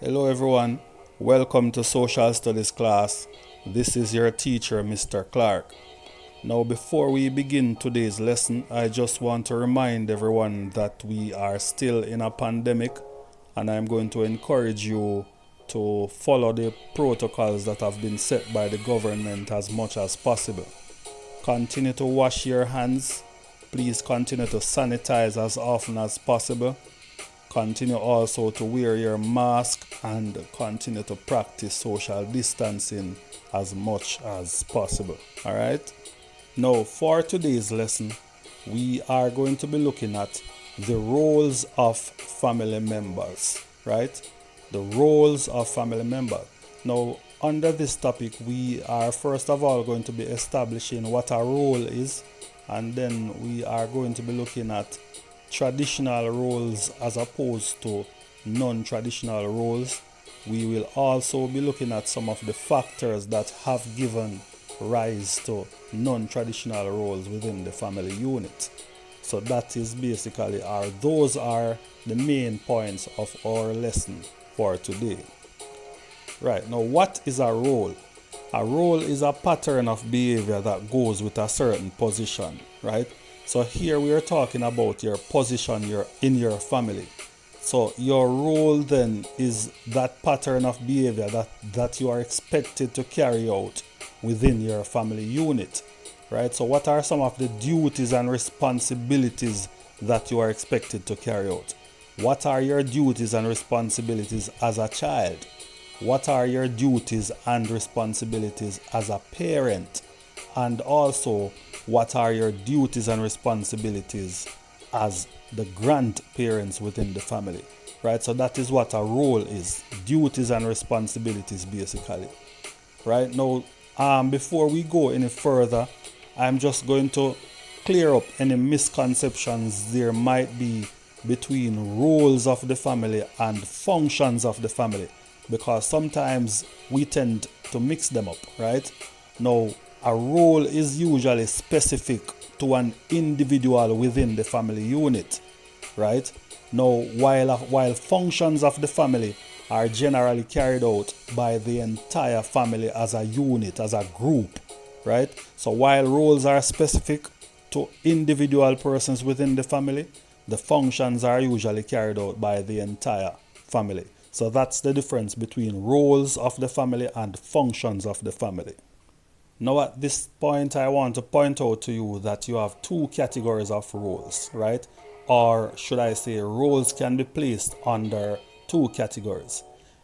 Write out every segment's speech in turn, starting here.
Hello everyone, welcome to Social Studies class. This is your teacher, Mr. Clarke. Now, before we begin today's lesson, I just want to remind everyone that we are still in a pandemic, and I'm going to encourage you to follow the protocols that have been set by the government as much as possible. Continue to wash your hands. Please continue to sanitize as often as possible. Continue also to wear your mask and continue to practice social distancing as much as possible. All right. Now, for today's lesson, we are going to be looking at the roles of family members, right? The roles of family members. Now, under this topic, we are first of all going to be establishing what a role is, and then we are going to be looking at traditional roles as opposed to non-traditional roles. We will also be looking at some of the factors that have given rise to non-traditional roles within the family unit. So that is basically those are the main points of our lesson for today. Right, now what is a role? A role is a pattern of behavior that goes with a certain position, right? So here we are talking about your position in your family. So your role then is that pattern of behavior that you are expected to carry out within your family unit, right? So what are some of the duties and responsibilities that you are expected to carry out? What are your duties and responsibilities as a child? What are your duties and responsibilities as a parent? And also, what are your duties and responsibilities as the grandparents within the family, right? So that is what a role is, duties and responsibilities basically, right? Now, before we go any further, I'm just going to clear up any misconceptions there might be between roles of the family and functions of the family, because sometimes we tend to mix them up, right? Now, a role is usually specific to an individual within the family unit, right? Now, while functions of the family are generally carried out by the entire family as a unit, as a group, right? So while roles are specific to individual persons within the family, the functions are usually carried out by the entire family. So that's the difference between roles of the family and functions of the family. Now at this point, I want to point out to you that you have two categories of roles, right? Or should I say roles can be placed under two categories.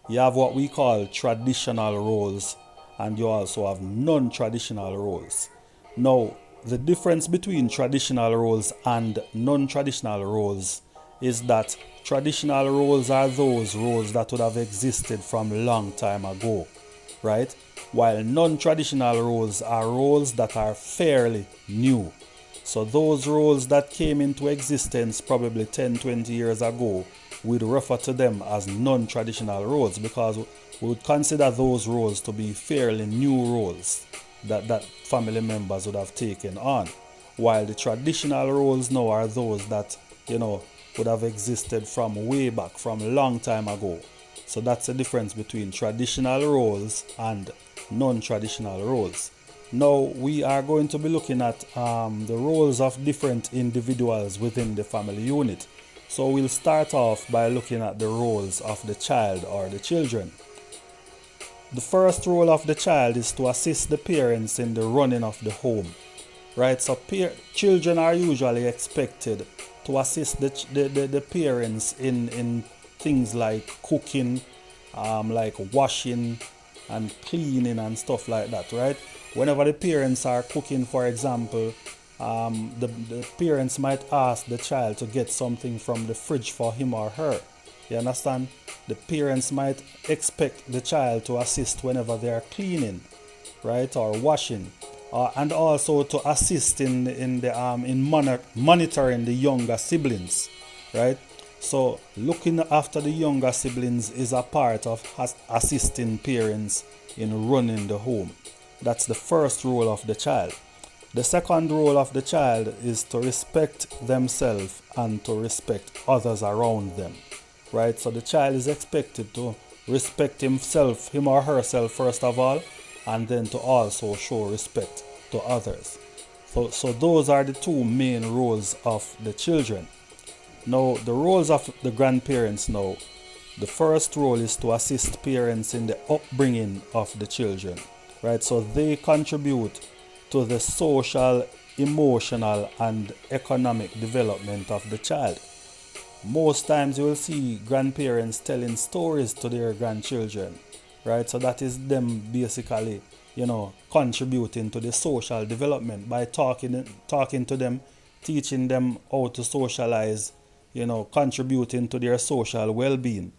You have what we call traditional roles, and you also have non-traditional roles. Now, the difference between traditional roles and non-traditional roles is that traditional roles are those roles that would have existed from a long time ago, right? While non-traditional roles are roles that are fairly new. So those roles that came into existence probably 10, 20 years ago, we'd refer to them as non-traditional roles because we would consider those roles to be fairly new roles that family members would have taken on. While the traditional roles now are those that, would have existed from way back, from a long time ago. So that's the difference between traditional roles and non-traditional roles. Now we are going to be looking at the roles of different individuals within the family unit. So we'll start off by looking at the roles of the child or the children. The first role of the child is to assist the parents in the running of the home, right? So children are usually expected to assist the parents in things like cooking, like washing and cleaning and stuff like that, right? Whenever the parents are cooking, for example, the parents might ask the child to get something from the fridge for him or her. You understand? The parents might expect the child to assist whenever they are cleaning, right, or washing, and also to assist in monitoring the younger siblings, right? So looking after the younger siblings is a part of assisting parents in running the home. That's the first role of the child. The second role of the child is to respect themselves and to respect others around them, right? So the child is expected to respect him or herself first of all, and then to also show respect to others. So those are the two main roles of the children. Now, the roles of the grandparents now. The first role is to assist parents in the upbringing of the children, right? So they contribute to the social, emotional, and economic development of the child. Most times you will see grandparents telling stories to their grandchildren, right? So that is them basically, contributing to the social development by talking to them, teaching them how to socialize, contributing to their social well-being,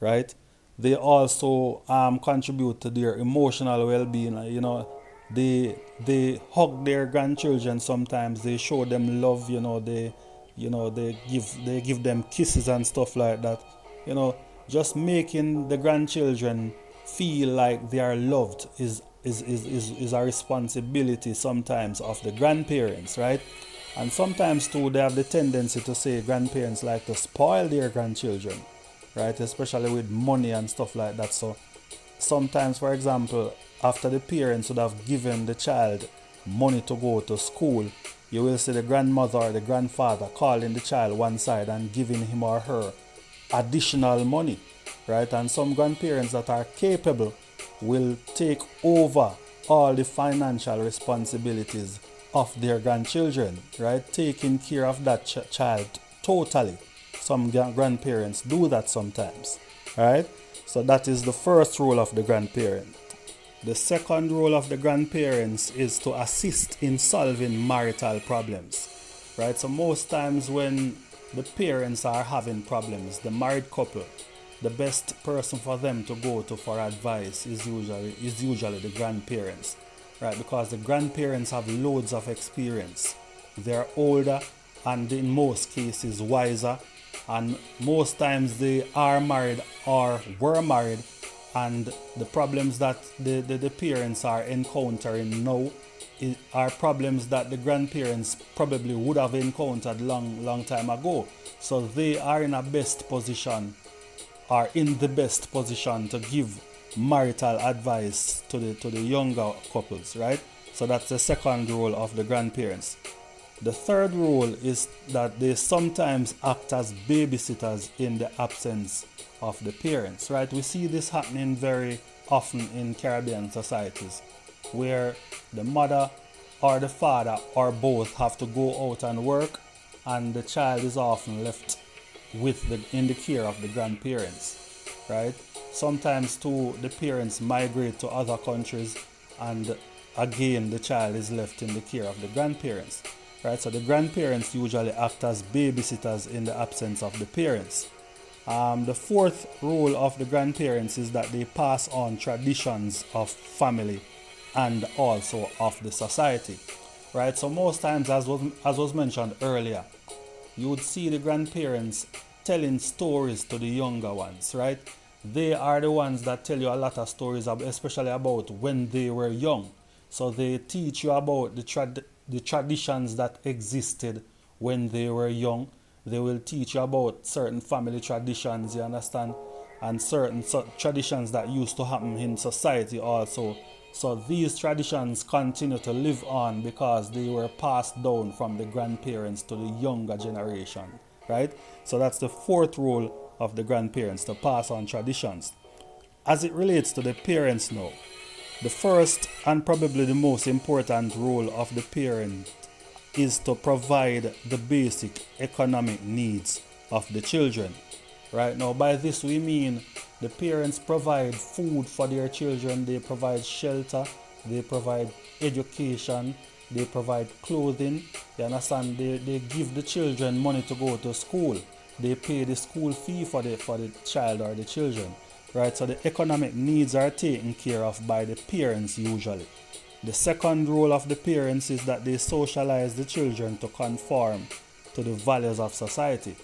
right? They also contribute to their emotional well-being. They hug their grandchildren sometimes. They show them love. They give them kisses and stuff like that. Just making the grandchildren feel like they are loved is a responsibility sometimes of the grandparents, right? And sometimes too they have the tendency to say grandparents like to spoil their grandchildren, right? Especially with money and stuff like that. So sometimes, for example, after the parents would have given the child money to go to school, you will see the grandmother or the grandfather calling the child one side and giving him or her additional money, right? And some grandparents that are capable will take over all the financial responsibilities of their grandchildren, right? Taking care of that child totally. Some grandparents do that sometimes, right? So that is the first role of the grandparent. The second role of the grandparents is to assist in solving marital problems, right? So most times when the parents are having problems, the married couple, the best person for them to go to for advice is usually the grandparents, right? Because the grandparents have loads of experience. They're older and in most cases wiser, and most times they are married or were married, and the problems that the parents are encountering now are problems that the grandparents probably would have encountered long time ago. So they are in the best position to give marital advice to the younger couples, right? So that's the second role of the grandparents. The third role is that they sometimes act as babysitters in the absence of the parents, right? We see this happening very often in Caribbean societies where the mother or the father or both have to go out and work, and the child is often left in the care of the grandparents, right? Sometimes too the parents migrate to other countries, and again the child is left in the care of the grandparents, right? So the grandparents usually act as babysitters in the absence of the parents. The fourth role of the grandparents is that they pass on traditions of family and also of the society, right? So most times, as was mentioned earlier, you would see the grandparents telling stories to the younger ones, right? They are the ones that tell you a lot of stories, especially about when they were young. So they teach you about the traditions that existed when they were young. They will teach you about certain family traditions, you understand, and certain traditions that used to happen in society also. So these traditions continue to live on because they were passed down from the grandparents to the younger generation, right? So that's the fourth role of the grandparents, to pass on traditions. As it relates to the parents now, the first and probably the most important role of the parent is to provide the basic economic needs of the children. Right now, by this we mean the parents provide food for their children, they provide shelter, they provide education, they provide clothing. You understand? They give the children money to go to school. They pay the school fee for the child or the children. Right? So the economic needs are taken care of by the parents usually. The second role of the parents is that they socialize the children to conform to the values of society.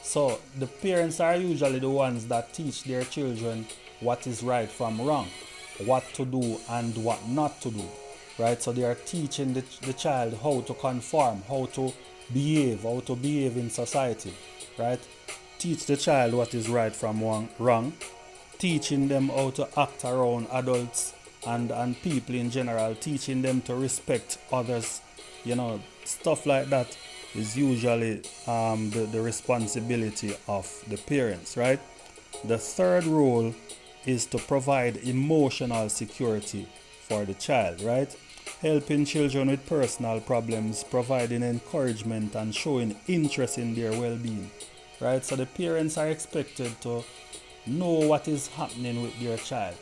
So the parents are usually the ones that teach their children what is right from wrong, what to do and what not to do, right? So they are teaching the child how to conform, how to behave in society, right? Teach the child what is right from wrong, teaching them how to act around adults and people in general, teaching them to respect others, stuff like that is usually the responsibility of the parents, right? The third role is to provide emotional security for the child, right? Helping children with personal problems, providing encouragement and showing interest in their well-being, right? So the parents are expected to know what is happening with their child,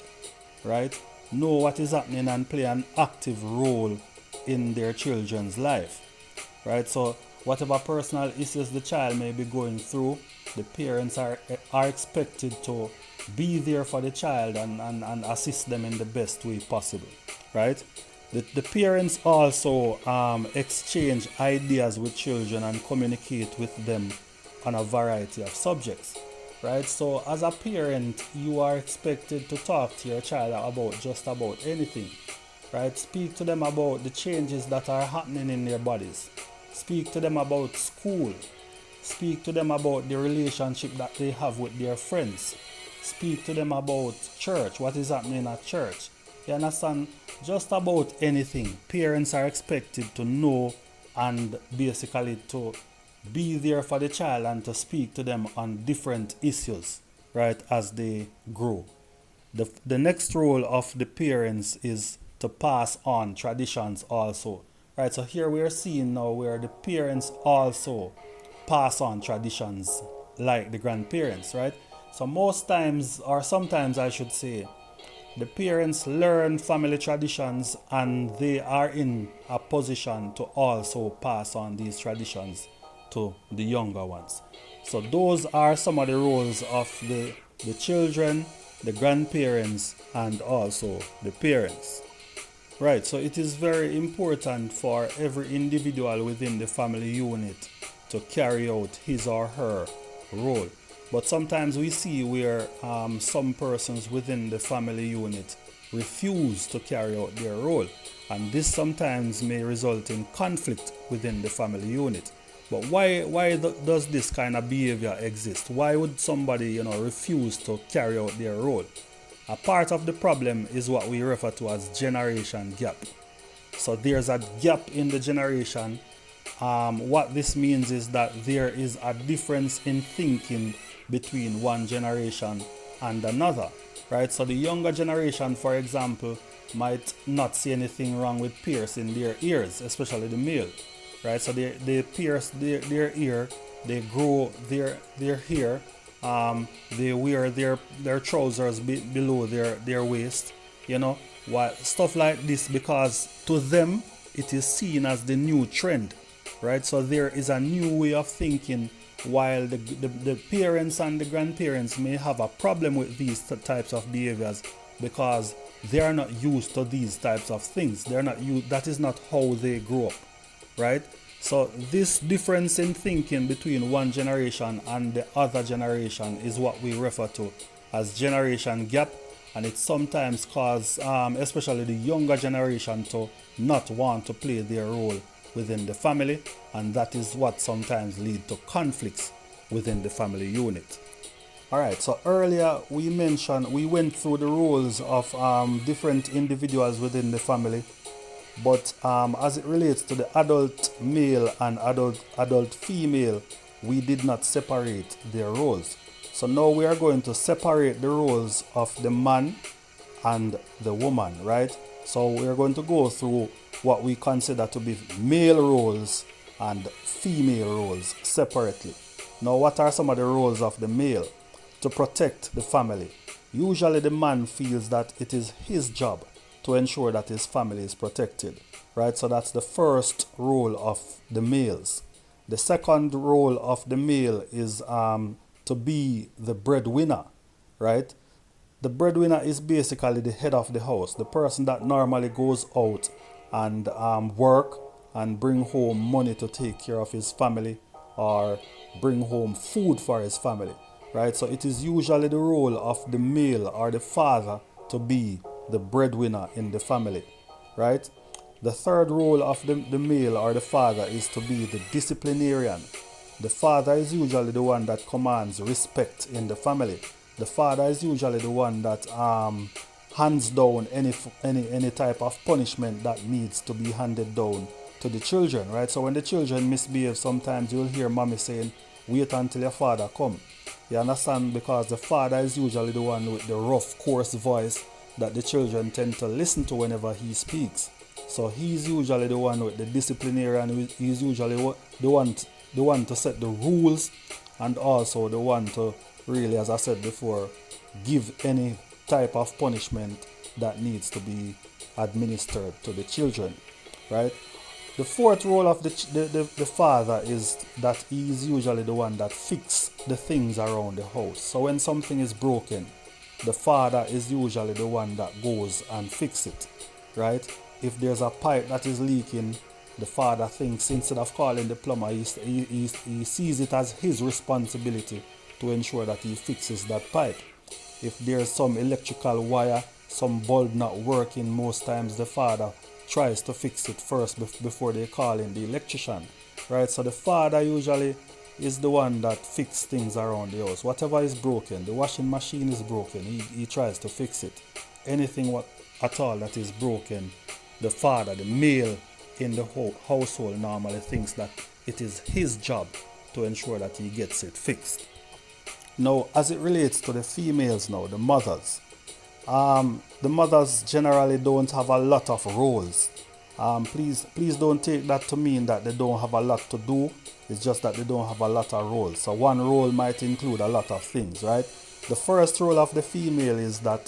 right? Know what is happening and play an active role in their children's life, right? So whatever personal issues the child may be going through, the parents are expected to be there for the child and assist them in the best way possible, right? The parents also exchange ideas with children and communicate with them on a variety of subjects, right? So as a parent, you are expected to talk to your child about just about anything, right? Speak to them about the changes that are happening in their bodies. Speak to them about school. Speak to them about the relationship that they have with their friends. Speak to them about church, what is happening at church. You understand? Just about anything. Parents are expected to know and basically to be there for the child and to speak to them on different issues, right, as they grow. The next role of the parents is to pass on traditions also, right? So here we are seeing now where the parents also pass on traditions like the grandparents, right? So most times, or sometimes I should say, the parents learn family traditions and they are in a position to also pass on these traditions to the younger ones. So those are some of the roles of the children, the grandparents, and also the parents. Right, so it is very important for every individual within the family unit to carry out his or her role. But sometimes we see where some persons within the family unit refuse to carry out their role, and this sometimes may result in conflict within the family unit. But why does this kind of behavior exist? Why would somebody refuse to carry out their role? A part of the problem is what we refer to as generation gap. So there's a gap in the generation. What this means is that there is a difference in thinking between one generation and another, right? So the younger generation, for example, might not see anything wrong with piercing their ears, especially the male, right? So they pierce their ear, they grow their hair, they wear their trousers below their waist, stuff like this, because to them it is seen as the new trend, right? So there is a new way of thinking, while the parents and the grandparents may have a problem with these types of behaviors because they are not used to these types of things. They're not used, that is not how they grow up, right? So this difference in thinking between one generation and the other generation is what we refer to as generation gap, and it sometimes causes especially the younger generation to not want to play their role within the family, and that is what sometimes leads to conflicts within the family unit. Alright, so earlier we went through the roles of different individuals within the family, but as it relates to the adult male and adult female, we did not separate their roles. So now we are going to separate the roles of the man and the woman, right? So we are going to go through what we consider to be male roles and female roles separately. Now, what are some of the roles of the male? To protect the family. Usually the man feels that it is his job to ensure that his family is protected, right? So that's the first role of the males. The second role of the male is to be the breadwinner, right? The breadwinner is basically the head of the house, the person that normally goes out and work and bring home money to take care of his family or bring home food for his family, right? So it is usually the role of the male or the father to be the breadwinner in the family, right? The third role of the male or the father is to be the disciplinarian. The father is usually the one that commands respect in the family. The father is usually the one that hands down any type of punishment that needs to be handed down to the children, right? So when the children misbehave, sometimes you'll hear mommy saying, "Wait until your father come." You understand? Because the father is usually the one with the rough, coarse voice that the children tend to listen to whenever he speaks. So he's usually the one with the disciplinarian. He's usually the one to set the rules, and also the one to really, as I said before, give any type of punishment that needs to be administered to the children, right? The fourth role of the father is that he is usually the one that fixes the things around the house. So when something is broken, the father is usually the one that goes and fix it, right? If there's a pipe that is leaking, the father thinks, instead of calling the plumber, he sees it as his responsibility to ensure that he fixes that pipe. If there's some electrical wire, some bulb not working, most times the father tries to fix it first before they call in the electrician, right? So the father usually is the one that fixes things around the house. Whatever is broken, the washing machine is broken, he tries to fix it. Anything at all that is broken, the father, the male in the household normally thinks that it is his job to ensure that he gets it fixed. Now, as it relates to the females now, the mothers generally don't have a lot of roles. Please don't take that to mean that they don't have a lot to do. It's just that they don't have a lot of roles. So one role might include a lot of things, right? The first role of the female is that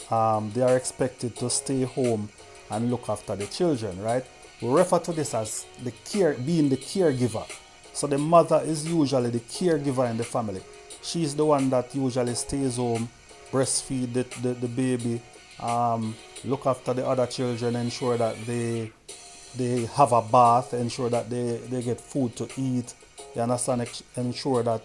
they are expected to stay home and look after the children, right? We refer to this as being the caregiver. So the mother is usually the caregiver in the family. She's the one that usually stays home, breastfeed the baby, look after the other children, ensure that they have a bath, ensure that they get food to eat. You understand? Ensure that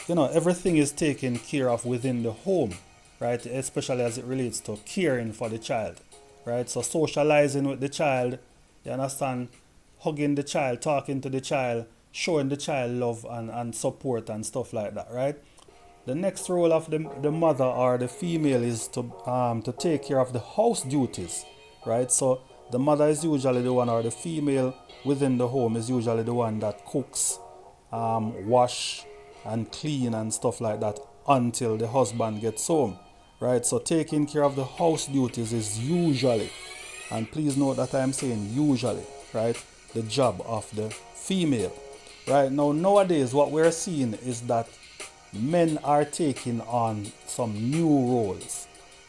everything is taken care of within the home, right? Especially as it relates to caring for the child, right? So socializing with the child, you understand? Hugging the child, talking to the child, showing the child love and support and stuff like that, right? The next role of the mother or the female is to take care of the house duties, right? So the mother is usually the one, or the female within the home is usually the one that cooks, wash and clean and stuff like that until the husband gets home, right? So taking care of the house duties is usually, and please note that I'm saying usually, right, the job of the female. Right now, nowadays, what we're seeing is that men are taking on some new roles,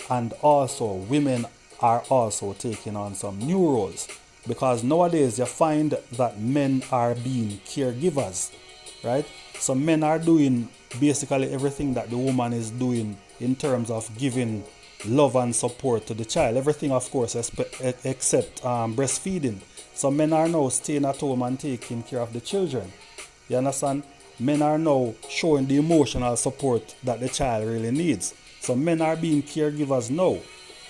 and also women are also taking on some new roles, because nowadays you find that men are being caregivers, right? So men are doing basically everything that the woman is doing in terms of giving love and support to the child. Everything, of course, except breastfeeding. So men are now staying at home and taking care of the children. You understand? Men are now showing the emotional support that the child really needs. So men are being caregivers now,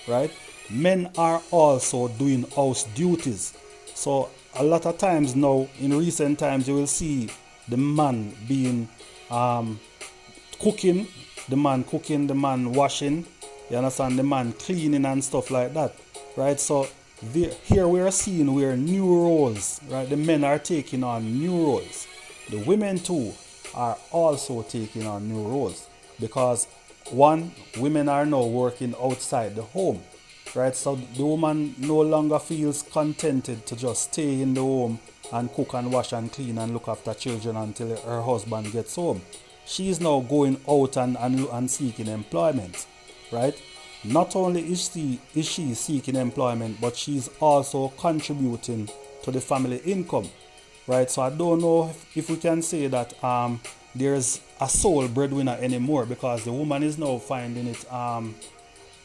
right? Men are also doing house duties. So a lot of times now, in recent times, you will see the man being cooking, the man washing, you understand, the man cleaning and stuff like that, right? So here we are seeing where new roles, right? The men are taking on new roles. The women too are also taking on new roles, because one, women are now working outside the home, right? So the woman no longer feels contented to just stay in the home and cook and wash and clean and look after children until her husband gets home. She is now going out and seeking employment, right? Not only is she seeking employment, but she's also contributing to the family income, right? So I don't know if we can say that there's a sole breadwinner anymore, because the woman is now finding it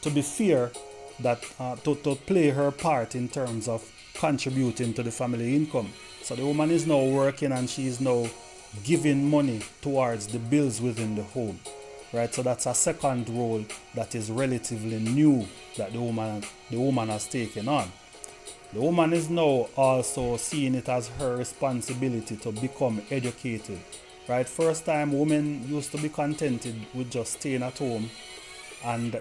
to be fair that to play her part in terms of contributing to the family income. So the woman is now working, and she is now giving money towards the bills within the home, right? So that's a second role that is relatively new that the woman has taken on. The woman is now also seeing it as her responsibility to become educated, right? First time, women used to be contented with just staying at home and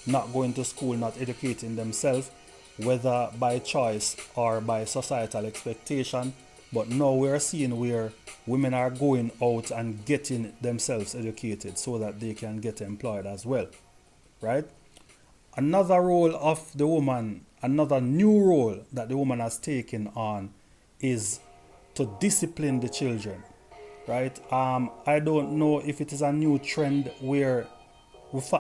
not going to school, not educating themselves, whether by choice or by societal expectation. But now we're seeing where women are going out and getting themselves educated so that they can get employed as well, right? Another role of the woman, another new role that the woman has taken on is to discipline the children, right? I don't know if it is a new trend where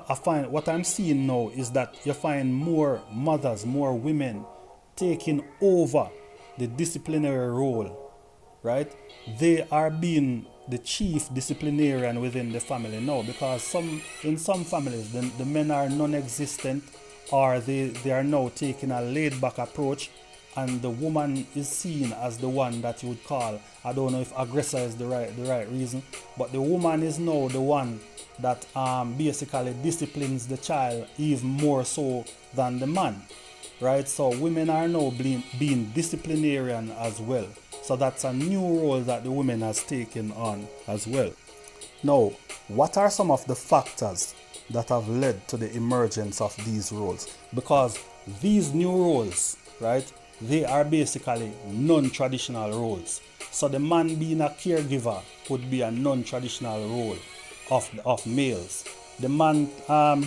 I find what I'm seeing now is that you find more mothers, more women taking over the disciplinary role, right? They are being the chief disciplinarian within the family now, because in some families the men are non-existent, or they are now taking a laid back approach, and the woman is seen as the one that you would call, I don't know if aggressor is the right reason, but the woman is now the one that basically disciplines the child even more so than the man, right? So women are now being disciplinarian as well. So that's a new role that the women has taken on as well. Now, what are some of the factors that have led to the emergence of these roles? Because these new roles, right, they are basically non-traditional roles. So the man being a caregiver would be a non-traditional role of males. The man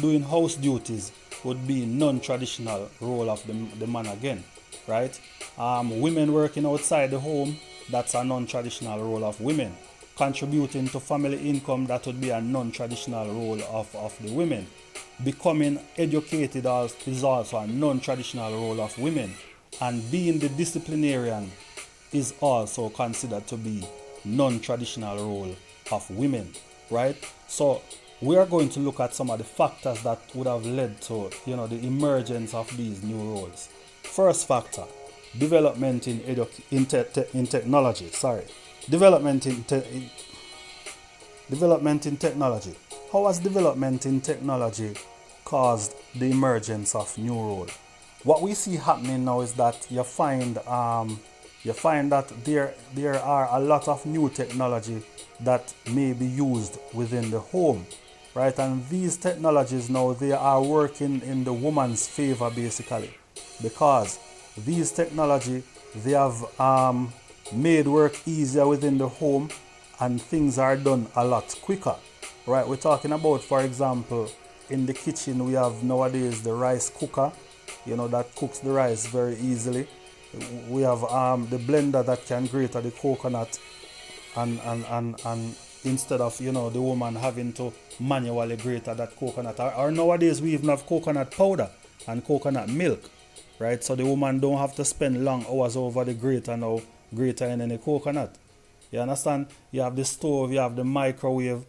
doing house duties would be non-traditional role of the man again, right? Women working outside the home, that's a non-traditional role of women. Contributing to family income, that would be a non-traditional role of the women. Becoming educated is also a non-traditional role of women. And being the disciplinarian is also considered to be non-traditional role of women, right? So we are going to look at some of the factors that would have led to the emergence of these new roles. First factor, development in technology. Development in technology. How has development in technology caused the emergence of new roles? What we see happening now is that you find that there are a lot of new technology that may be used within the home, right? And these technologies now, they are working in the woman's favor basically, because these technology, they have made work easier within the home, and things are done a lot quicker, right? We're talking about, for example, in the kitchen we have nowadays the rice cooker, that cooks the rice very easily. We have the blender that can grate the coconut, and instead of the woman having to manually grate that coconut, or nowadays we even have coconut powder and coconut milk, right? So the woman don't have to spend long hours over the grater now grating any coconut. You understand? You have the stove, you have the microwave,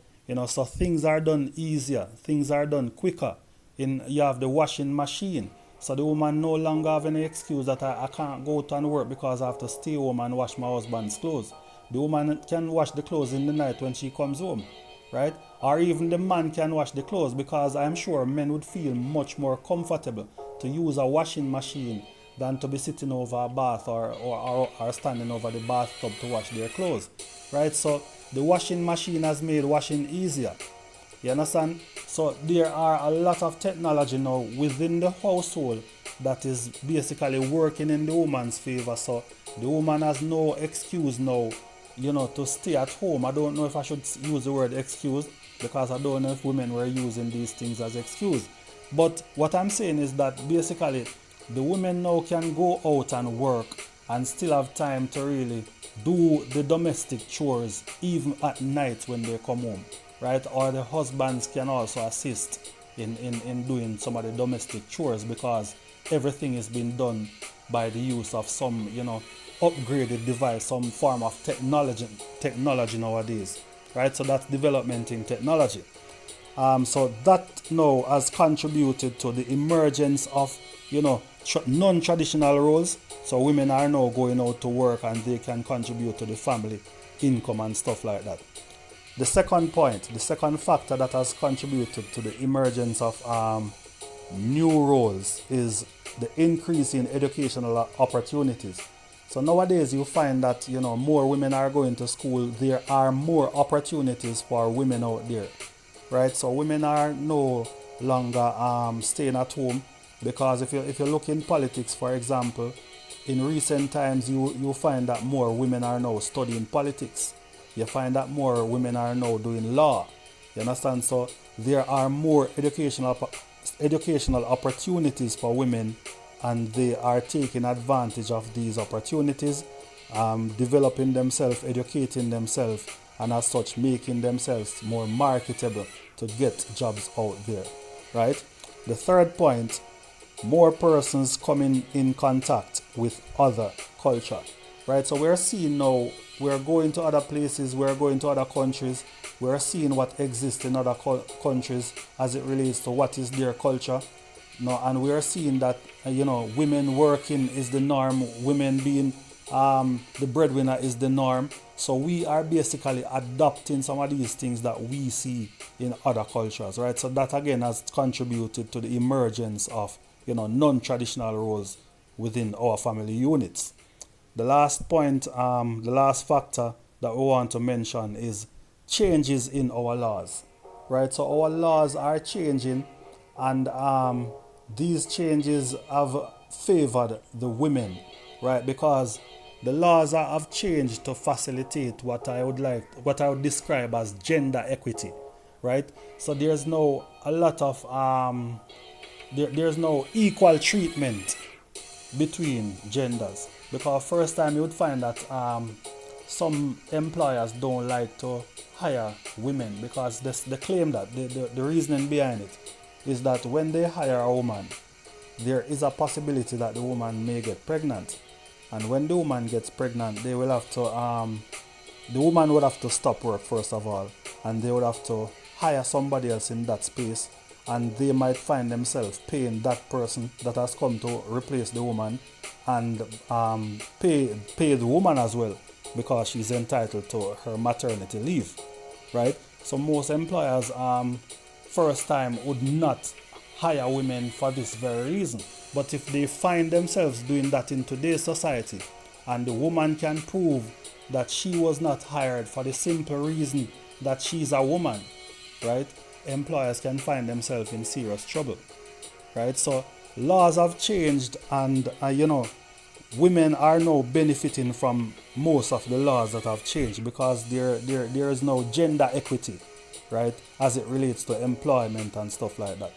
so things are done easier, things are done quicker. You have the washing machine. So the woman no longer have any excuse that I can't go to and work because I have to stay home and wash my husband's clothes. The woman can wash the clothes in the night when she comes home, right? Or even the man can wash the clothes, because I'm sure men would feel much more comfortable to use a washing machine than to be sitting over a bath or standing over the bathtub to wash their clothes, right? So the washing machine has made washing easier. You understand? So there are a lot of technology now within the household that is basically working in the woman's favor. So the woman has no excuse now, to stay at home. I don't know if I should use the word excuse, because I don't know if women were using these things as excuse. But what I'm saying is that basically the women now can go out and work and still have time to really do the domestic chores even at night when they come home, right? Or the husbands can also assist in doing some of the domestic chores, because everything is being done by the use of some upgraded device, some form of technology nowadays, right? So that's development in technology. So that now has contributed to the emergence of non-traditional roles. So women are now going out to work and they can contribute to the family income and stuff like that. The second factor that has contributed to the emergence of new roles is the increase in educational opportunities. So nowadays you find that more women are going to school. There are more opportunities for women out there, right? So women are now longer staying at home, because if you look in politics, for example, in recent times you find that more women are now studying politics. You find that more women are now doing law. You understand? So there are more educational opportunities for women, and they are taking advantage of these opportunities, developing themselves, educating themselves, and as such making themselves more marketable to get jobs out there, right? The third point, more persons coming in contact with other culture, right? So we're seeing now, we're going to other places, we're going to other countries, we're seeing what exists in other countries as it relates to what is their culture. No, and we are seeing that women working is the norm, women being the breadwinner is the norm. So we are basically adopting some of these things that we see in other cultures, right? So that again has contributed to the emergence of non-traditional roles within our family units. The last point, the last factor that we want to mention is changes in our laws, right? So our laws are changing, and these changes have favored the women, right? Because the laws have changed to facilitate what I would describe as gender equity, right? So there's no a lot of there's no equal treatment between genders, because first time you would find that some employers don't like to hire women, because they claim that the reasoning behind it is that when they hire a woman, there is a possibility that the woman may get pregnant, and when the woman gets pregnant, they will have to the woman would have to stop work first of all, and they would have to hire somebody else in that space, and they might find themselves paying that person that has come to replace the woman, and pay the woman as well, because she's entitled to her maternity leave, right? So most employers first time would not hire women for this very reason. But if they find themselves doing that in today's society, and the woman can prove that she was not hired for the simple reason that she's a woman, right? Employers can find themselves in serious trouble, right? So laws have changed, and women are now benefiting from most of the laws that have changed, because there is no gender equity, right, as it relates to employment and stuff like that.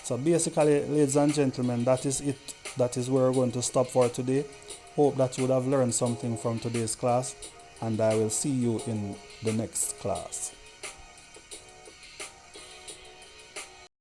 So basically, ladies and gentlemen, that is it. That is where we're going to stop for today. Hope that you would have learned something from today's class, and I will see you in the next class.